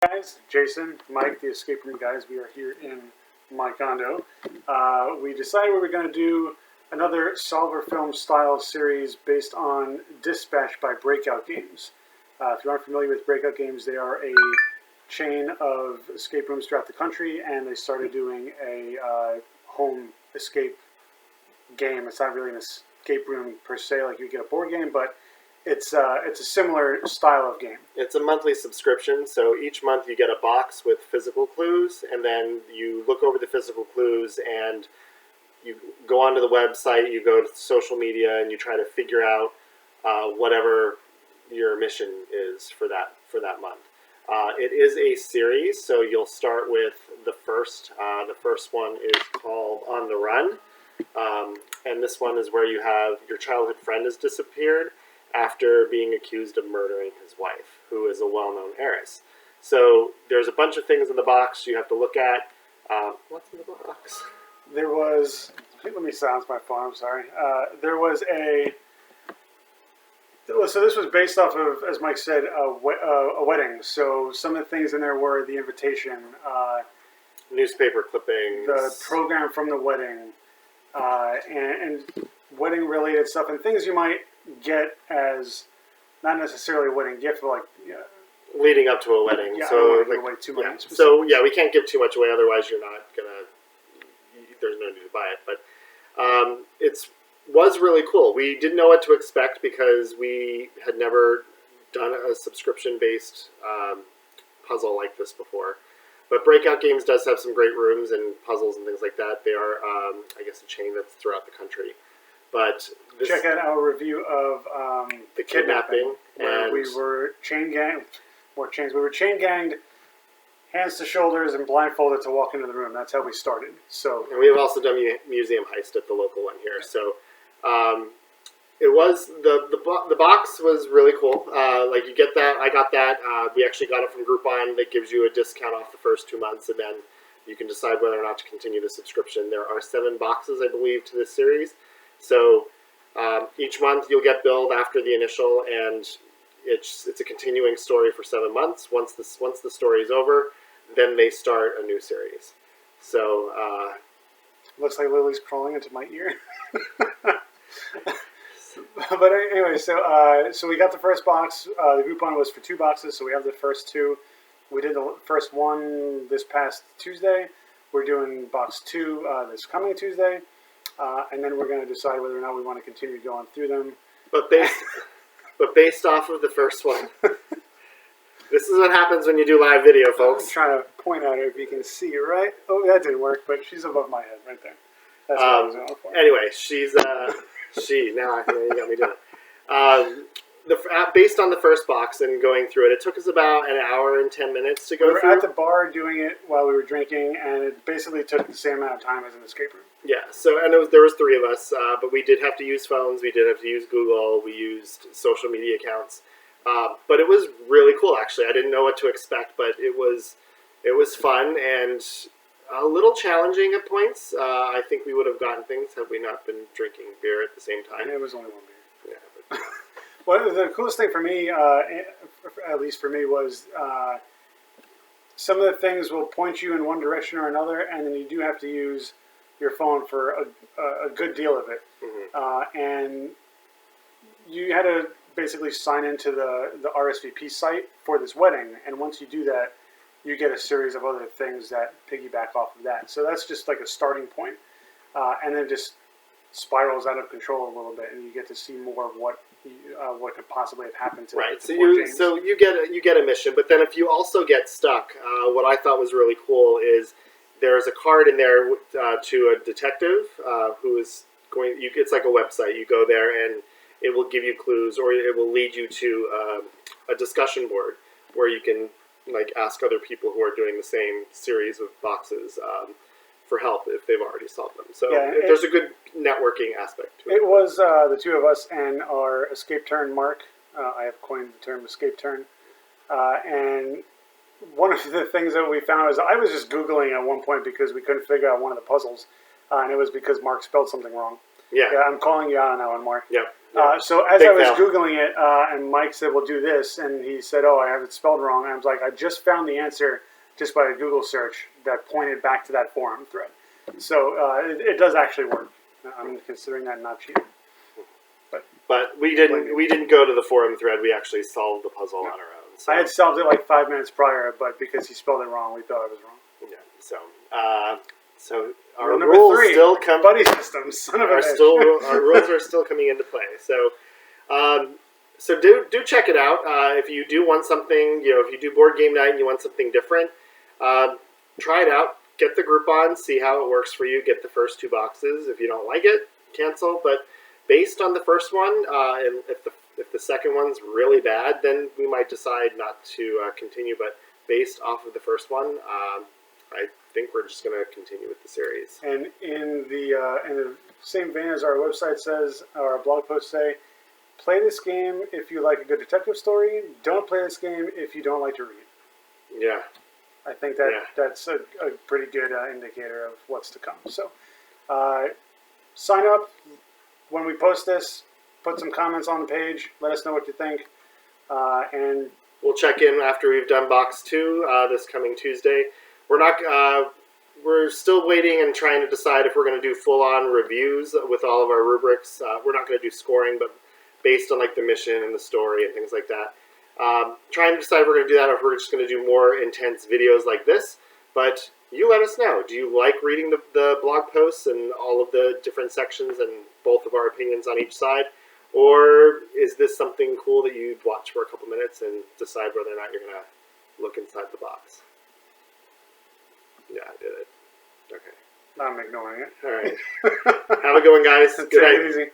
guys, Jason, Mike, the escape room guys. We are here in my condo. We decided we were going to do another Solver Film style series based on Dispatch by Breakout Games. If you aren't familiar with Breakout Games, they are a chain of escape rooms throughout the country, and they started doing a home escape game. It's not really an escape room per se, like you get a board game, but it's a similar style of game. It's a monthly subscription, so each month you get a box with physical clues, and then you look over the physical clues, and you go onto the website, you go to social media, and you try to figure out whatever your mission is for that month. It is a series, so you'll start with the first. The first one is called On the Run, and this one is where you have your childhood friend has disappeared after being accused of murdering his wife, who is a well-known heiress. So there's a bunch of things in the box you have to look at. What's in the box? There was, let me silence my phone, I'm sorry. There was so this was based off of, as Mike said, a wedding. So some of the things in there were the invitation, newspaper clippings, the program from the wedding, and wedding-related stuff, and things you might get as not necessarily a wedding gift, but like leading up to a wedding. Yeah, so I don't want to give away too much. Yeah. So yeah, we can't give too much away, otherwise you're not gonna. There's no need to buy it, but was really cool. We didn't know what to expect because we had never done a subscription-based puzzle like this before. But Breakout Games does have some great rooms and puzzles and things like that. They are, I guess, a chain that's throughout the country. But check out our review of the kidnapping, where we were chain ganged, We were chain ganged, hands to shoulders, and blindfolded to walk into the room. That's how we started. So, and we have also done museum heist at the local one here. So, it was the box was really cool. Like you get that, I got that. We actually got it from Groupon. That gives you a discount off the first 2 months, and then you can decide whether or not to continue the subscription. There are 7 boxes, I believe, to this series. So each month you'll get billed after the initial, and it's a continuing story for 7 months. Once the story is over, then they start a new series. So looks like Lily's crawling into my ear. But anyway, so we got the first box. The Groupon was for 2 boxes, so we have the first 2. We did the first one this past Tuesday. We're doing box 2 this coming Tuesday. And then we're going to decide whether or not we want to continue going through them. But based off of the first one, this is what happens when you do live video, folks. I'm trying to point at her if you can see her, right? Oh, that didn't work, but she's above my head right there. That's what I was going for. Anyway, she's now you got me doing it. Based on the first box and going through it, it took us about an hour and 10 minutes to go through. We were at the bar doing it while we were drinking, and it basically took the same amount of time as an escape room. Yeah, so and there was 3 of us, but we did have to use phones. We did have to use Google. We used social media accounts, but it was really cool. Actually, I didn't know what to expect, but it was fun and a little challenging at points. I think we would have gotten things had we not been drinking beer at the same time. And it was only 1 beer. Yeah. But, well, the coolest thing for me, at least for me, was some of the things will point you in one direction or another, and then you do have to use your phone for a good deal of it. Mm-hmm. And you had to basically sign into the RSVP site for this wedding, and once you do that, you get a series of other things that piggyback off of that. So that's just like a starting point, and then just spirals out of control a little bit, and you get to see more of what could possibly have happened to right. So you get a mission, but then if you also get stuck, what I thought was really cool is there's a card in there to a detective who is going. It's like a website. You go there and it will give you clues, or it will lead you to a discussion board where you can like ask other people who are doing the same series of boxes for help if they've already solved them. So yeah, there's a good networking aspect to it. It was the 2 of us and our escape turn, Mark. I have coined the term escape turn, and one of the things that we found is I was just Googling at one point because we couldn't figure out one of the puzzles, and it was because Mark spelled something wrong. Yeah, I'm calling you out on that one, Mark. Yeah. So as Big I was fail. Googling it, and Mike said, well, do this, and he said, oh, I have it spelled wrong. And I was like, I just found the answer just by a Google search that pointed back to that forum thread. So it does actually work. I'm considering that not cheating. But we didn't go to the forum thread. We actually solved the puzzle on our own. So. I had solved it like 5 minutes prior, but because he spelled it wrong, we thought it was wrong. Yeah. So our Rule number rules 3, still come. buddy systems. Son of a bitch. Our rules are still coming into play. So. So do check it out. If you do want something, if you do board game night and you want something different, try it out. Get the Groupon, see how it works for you. Get the first 2 boxes. If you don't like it, cancel. But based on the first one, and if the second one's really bad, then we might decide not to continue. But based off of the first one, I think we're just going to continue with the series. And in the same vein as our website says, our blog posts say, play this game if you like a good detective story. Don't play this game if you don't like to read. Yeah. I think that's a pretty good indicator of what's to come. So sign up. When we post this, put some comments on the page. Let us know what you think. And we'll check in after we've done box 2 this coming Tuesday. We're still waiting and trying to decide if we're going to do full-on reviews with all of our rubrics. We're not going to do scoring, but based on like the mission and the story and things like that. Trying to decide if we're going to do that or if we're just going to do more intense videos like this. But you let us know. Do you like reading the blog posts and all of the different sections and both of our opinions on each side? Or is this something cool that you'd watch for a couple minutes and decide whether or not you're going to look inside the box? Yeah, I did it. Okay. I'm ignoring it. All right. Have a good one, guys. Good Take night. it easy.